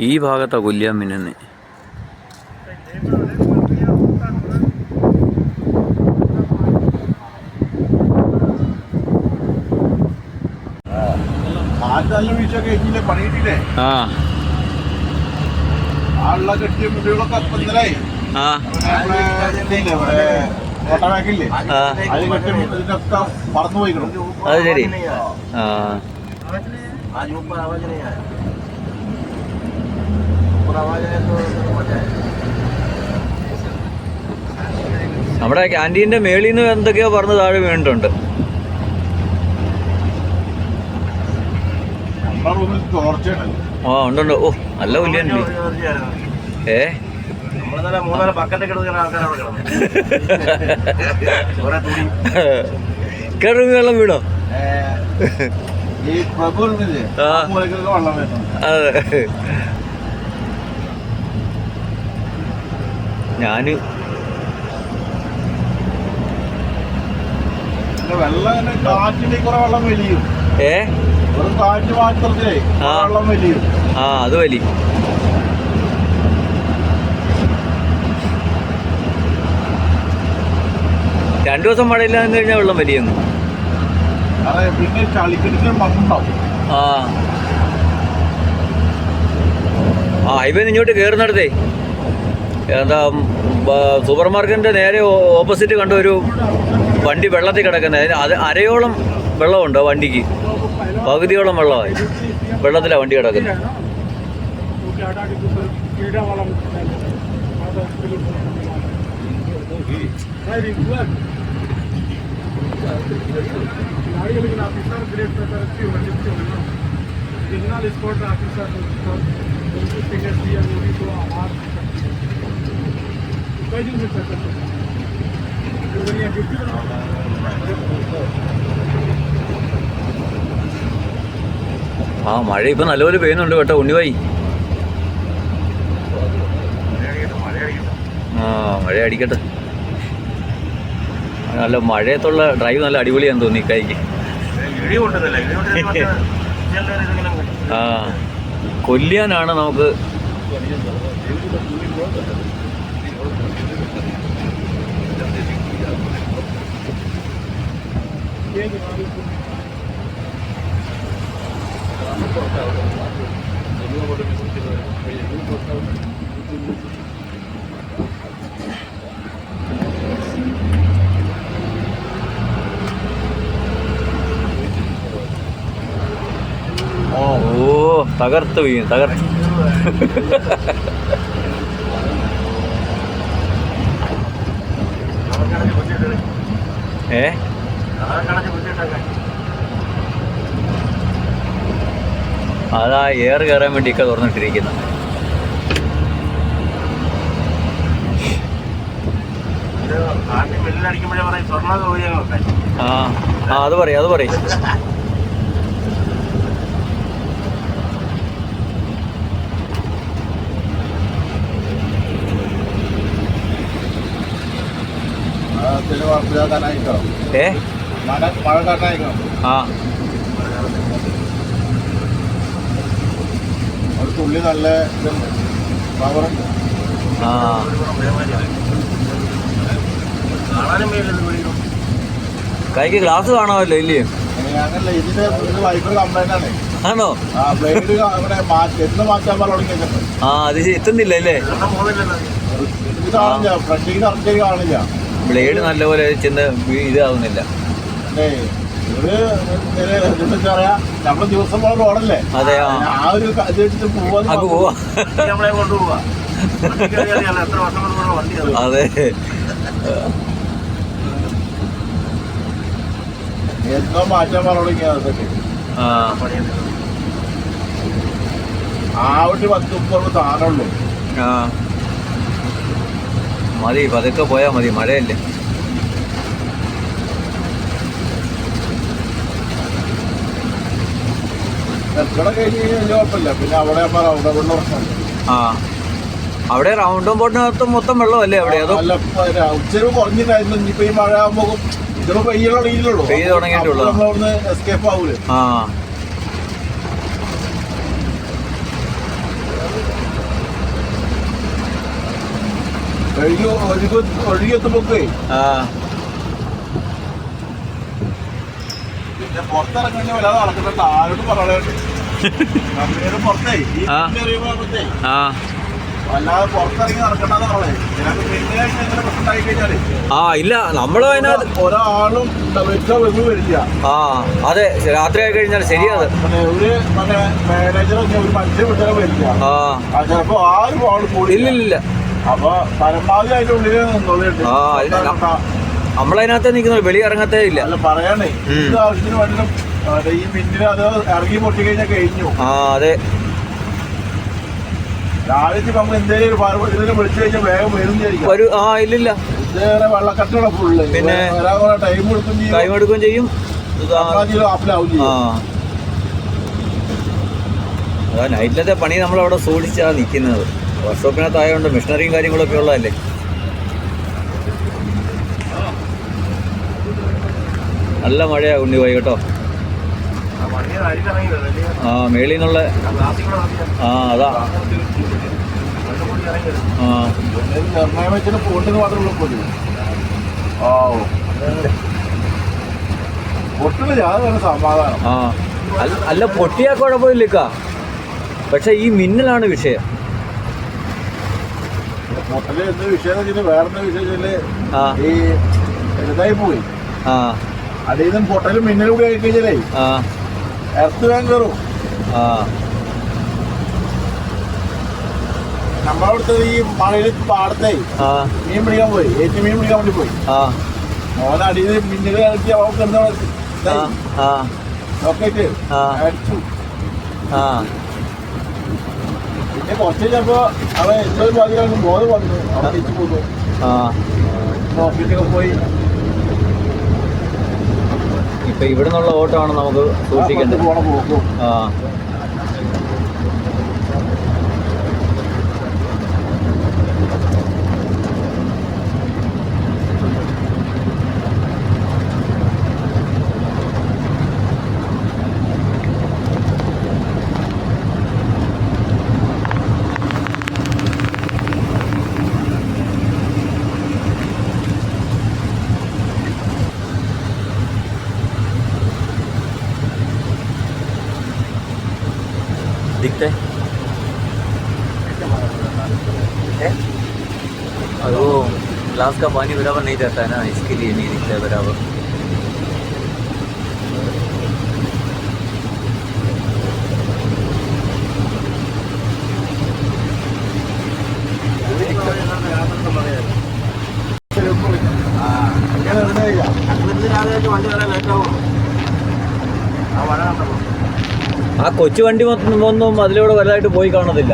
ഈ ഭാഗത്താണ് കൊല്ലിയാൻ മിന്നുന്നത്. ആ അത് ശരി. നമ്മുടെ ക്യാൻറ്റീൻ്റെ മേളിൽ നിന്ന് എന്തൊക്കെയോ പറഞ്ഞ് താഴെ വീണിട്ടുണ്ട്. ആ ഉണ്ടുണ്ട്. ഓ നല്ല കൊല്ലിയല്ലേ. കിണറ് വെള്ളം വീണോ? അതെ. ഞാന് അത് വലി. രണ്ടു ദിവസം മഴയില്ലാന്ന് കഴിഞ്ഞാൽ വെള്ളം വലിയെന്ന്. ഹൈവേ ഇങ്ങോട്ട് കയറുന്നിടത്തേ എന്താ സൂപ്പർ മാർക്കറ്റിൻ്റെ നേരെ ഓപ്പോസിറ്റ് കണ്ട ഒരു വണ്ടി വെള്ളത്തിൽ കിടക്കുന്നത്. അത് അരയോളം വെള്ളമുണ്ട് വണ്ടിക്ക്, പകുതിയോളം വെള്ളമായി വെള്ളത്തിലാണ് വണ്ടി കിടക്കുന്നത്. ആ മഴ ഇപ്പം നല്ലപോലെ പെയ്യുന്നുണ്ട് കേട്ടോ ഉണ്ണിവായി. ആ മഴ അടിക്കട്ടെ. നല്ല മഴയത്തുള്ള ഡ്രൈവ് നല്ല അടിപൊളിയാന്ന് തോന്നി കൈക്ക്. ആ കൊല്ലിയാനാണ് നമുക്ക്. ഓ തകർത്ത് വീഴും, തകർത്ത്. അതാ എയർ കയറാൻ വേണ്ടിയൊക്കെ തുറന്നിട്ടിരിക്കുന്നു. ആ അത് പറയും, അത് പറയും. തുള്ളി നല്ല പവറുണ്ട്. കൈക്ക് ഗ്ലാസ് കാണാമല്ലോ ഇല്ലേ? അങ്ങനല്ല, ഇതിന്റെ വൈബർ കംപ്ലൈന്റ് ആണ്. ആണോ? ബ്ലേഡ് എന്ന് മാറ്റാൻ പറഞ്ഞു. ആ അത് എത്തുന്നില്ല അല്ലേ? ഇത് കാണില്ല, ഫ്രണ്ടിൽ കറക്റ്റ് കാണില്ല. ബ്ലേഡ് നല്ലപോലെ ചെന്ന് ഇതാവുന്നില്ല. നമ്മള് ദിവസം പോലെ റോഡല്ലേ? അതെ. ആ ഒരു പോവാ. അതെ. എന്തോ മാറ്റാൻ പറഞ്ഞോളിക്കാ. ആ ഒരു 10-30 സാധനമുള്ളൂ. മതി, പതുക്കെ പോയാൽ മതി, മഴയല്ലേ. എത്ര കഴിഞ്ഞ് കഴിഞ്ഞാൽ കുഴപ്പമില്ല. പിന്നെ അവിടെ അവിടെ റൗണ്ട് ബോട്ടിനകത്ത് മൊത്തം വെള്ളമല്ലേ അവിടെ? അതോ ഉച്ചരിവ് കുറഞ്ഞിട്ടായിരുന്നു. ഇനിയിപ്പോ ഈ മഴ ആകുമ്പോ ഇതിപ്പോ പെയ്ത് തുടങ്ങിയിട്ടുള്ളൂ. നമ്മളവിടുന്ന് എസ്കേപ്പ് ആവൂലേ. ഒഴുകിയെത്തുമ്പോഴേ ആ പിന്നെ പുറത്തിറങ്ങി വല്ലാതെ നടക്കുന്നുണ്ട്. ആരോട് പറയണേ പുറത്തേ ഈ ആ. അറിയുമ്പോഴത്തേ ആ അല്ലാതെ പുറത്തിറങ്ങി നടക്കണ്ടെന്ന് പറയണേ. പിന്നെ പ്രശ്നം ഉണ്ടായി കഴിഞ്ഞാല് ആ ഇല്ല നമ്മളും അതിനകത്ത് ഒരാളും വെച്ച് വരില്ല. ആ അതെ രാത്രി ആയി കഴിഞ്ഞാൽ ശരിയത്. ഒരു മാനേജർ ഒരു മനുഷ്യൻ വിട്ടാൽ വരില്ല. ആ ചിലപ്പോ ആരും ആള് കൂടി ഇല്ലില്ല. അപ്പൊ പരമാവധി അതിന്റെ ഉള്ളിൽ നിന്നോളുണ്ട്. നമ്മളതിനകത്ത് നിൽക്കുന്നത് വെളി ഇറങ്ങത്തേ ഇല്ല. അല്ല പറയാനേ ഇത് ആവശ്യത്തിന് വേണ്ടിയും ഈ മിന്നിന് അത് ഇറങ്ങി പൊട്ടി കഴിഞ്ഞാൽ കഴിഞ്ഞു. ആ അതെ രാവിലെ നമ്മൾ എന്തെങ്കിലും ഇതിനെ വിളിച്ചു കഴിഞ്ഞാൽ വേഗം വരും. ഒരു ആ ഇല്ലില്ല. ഇതേറെ വെള്ളക്കെട്ടുള്ള ഫുള്ള് പിന്നെ വരാൻ ടൈം എടുക്കുകയും ചെയ്യും. ഹാഫിലാവും ചെയ്യും. അതാ നൈറ്റിലത്തെ പണി നമ്മളവിടെ സൂക്ഷിച്ചാണ് നിൽക്കുന്നത്. വർക്ക്ഷോപ്പിനകത്തായതുകൊണ്ട് മെഷീനറിയും കാര്യങ്ങളൊക്കെ ഉള്ളതല്ലേ. നല്ല മഴയാണ് ഉണ്ണി പോയി കേട്ടോ. ആ മേളിൽ നിന്നുള്ള ആ അതാ ആ നിർണയം വെച്ചിട്ട് പോണ്ടെന്ന് മാത്രമേ ഉള്ളൂ. ആ പൊട്ടില്ല അതാണ് സമാധാനം. ആ അല്ല പൊട്ടിയാ കുഴപ്പമില്ലേക്കാ. പക്ഷെ ഈ മിന്നലാണ് വിഷയം. പൊട്ടല് എന്ത് വിഷയം വെച്ചാൽ വേറെന്താ വിഷയം ഈ വലുതായി പോയി. ആ അടിയിൽ നിന്നും പൊട്ടലും മിന്നലും കൂടി ആയി കഴിഞ്ഞാലേ എർത്ത് വേഗം കയറും. ആ നമ്മളവിടുത്തെ ഈ മഴയിൽ പാടത്തെ മീൻ പിടിക്കാൻ പോയി. മീൻ പിടിക്കാൻ വേണ്ടി പോയി. മോനെ അടിയിൽ മിന്നൽ കളിച്ച് അവർക്ക് എന്താ നോക്കിയിട്ട് അടിച്ചു. പിന്നെ കുറച്ച് കഴിഞ്ഞപ്പോ അവൻ എത്ര ഭാഗ്യം ബോധം വന്നു. അവൻ തിരിച്ചു പോന്നു. ഹോസ്പിറ്റലൊക്കെ പോയി. ഇപ്പൊ ഇവിടെ നിന്നുള്ള ഓട്ടമാണ് നമുക്ക് സൂക്ഷിക്കേണ്ടത്. പോണ പോക്കും ആ दिखता है और वो ग्लास का पानी बराबर नहीं जाता है ना, इसके लिए नहीं दिखता है बराबर. ആ കൊച്ചു വണ്ടി ഒന്നും അതിലൂടെ വലുതായിട്ട് പോയി കാണത്തില്ല.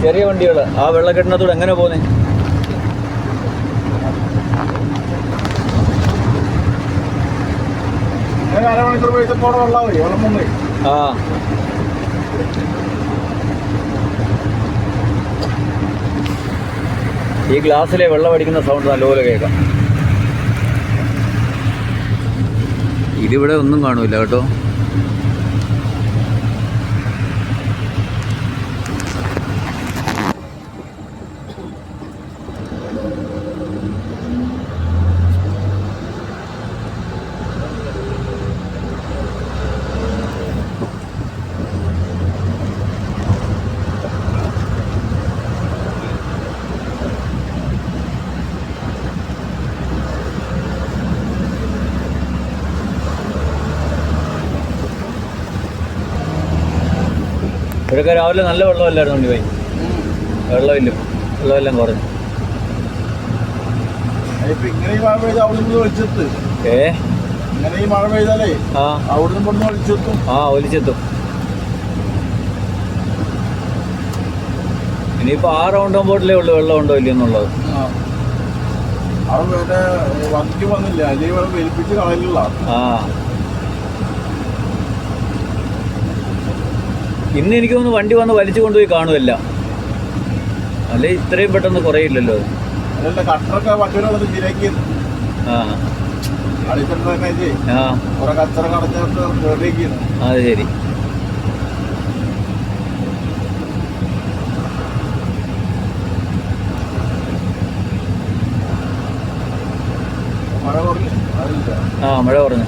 ചെറിയ വണ്ടികൾ ആ വെള്ളക്കെട്ടിനകത്തൂടെ എങ്ങനെ പോകുന്നേ? ആ ഈ ഗ്ലാസ്സിലെ വെള്ളം അടിക്കുന്ന സൗണ്ട് നല്ലപോലെ കേൾക്കാം. ഇതിവിടെ ഒന്നും കാണൂല കേട്ടോ. ഇവിടെയൊക്കെ രാവിലെ നല്ല വെള്ളമല്ലായിരുന്നു വണ്ടി പോയി. വെള്ളമെല്ലാം കുറഞ്ഞു. ഇങ്ങനെ ഈ മഴ പെയ്ത് അവിടുന്ന് ഒലിച്ചെത്ത്. ഇങ്ങനെ ഈ മഴ പെയ്താലേ അവിടുന്ന് ഒലിച്ചെത്തും. ഒലിച്ചെത്തും. ഇനിയിപ്പോൾ 6 റൗണ്ട് ബോട്ടിലേ ഉള്ളൂ വെള്ളം ഉണ്ടോ ഇല്ലെന്നുള്ളത്. അത് പിന്നെ വന്നിട്ട് വന്നില്ല. അല്ലെങ്കിൽ വെള്ളം വലിപ്പിച്ച് കളയിലുള്ള. ഇന്ന് എനിക്ക് തോന്നുന്നു വണ്ടി വന്ന് വലിച്ചു കൊണ്ടുപോയി കാണുമല്ല. അല്ലെ ഇത്രയും പെട്ടെന്ന് കുറയില്ലല്ലോ. അതല്ല കട്ടറൊക്കെ വണ്ടികളൊക്കെ ശരിയാക്കി അടിച്ചിട്ട് തന്നെ കുറെ കച്ചറ കടച്ചിട്ട് റെഡിയാക്കിയിരുന്നു. അത് ശരി. ആ മഴ കുറഞ്ഞു.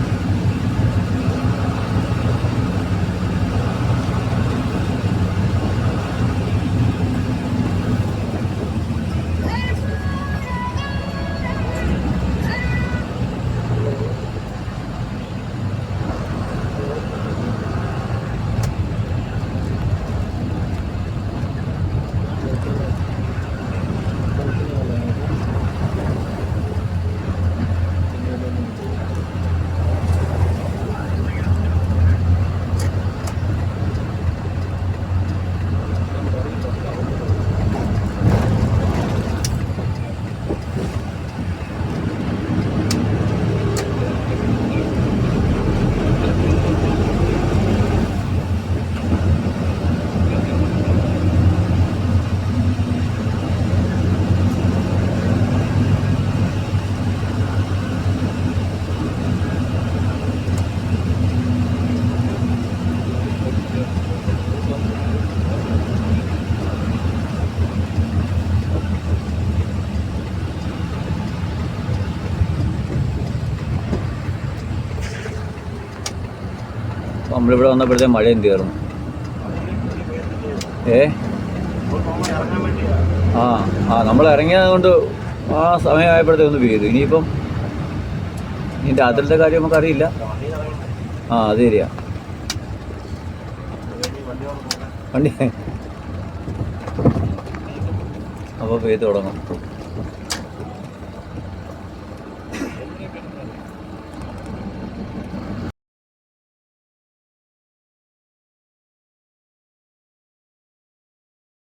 നമ്മളിവിടെ വന്നപ്പോഴത്തെ മഴ എന്ത് കയറുന്നു. നമ്മൾ ഇറങ്ങിയത് കൊണ്ട് ആ സമയമായപ്പോഴത്തെ ഒന്ന് പെയ്തു. ഇനിയിപ്പം ഇതിൻ്റെ അതിലത്തെ കാര്യം നമുക്കറിയില്ല. അത് ശരിയാ. വണ്ടി അപ്പോൾ പെയ്ത് തുടങ്ങും.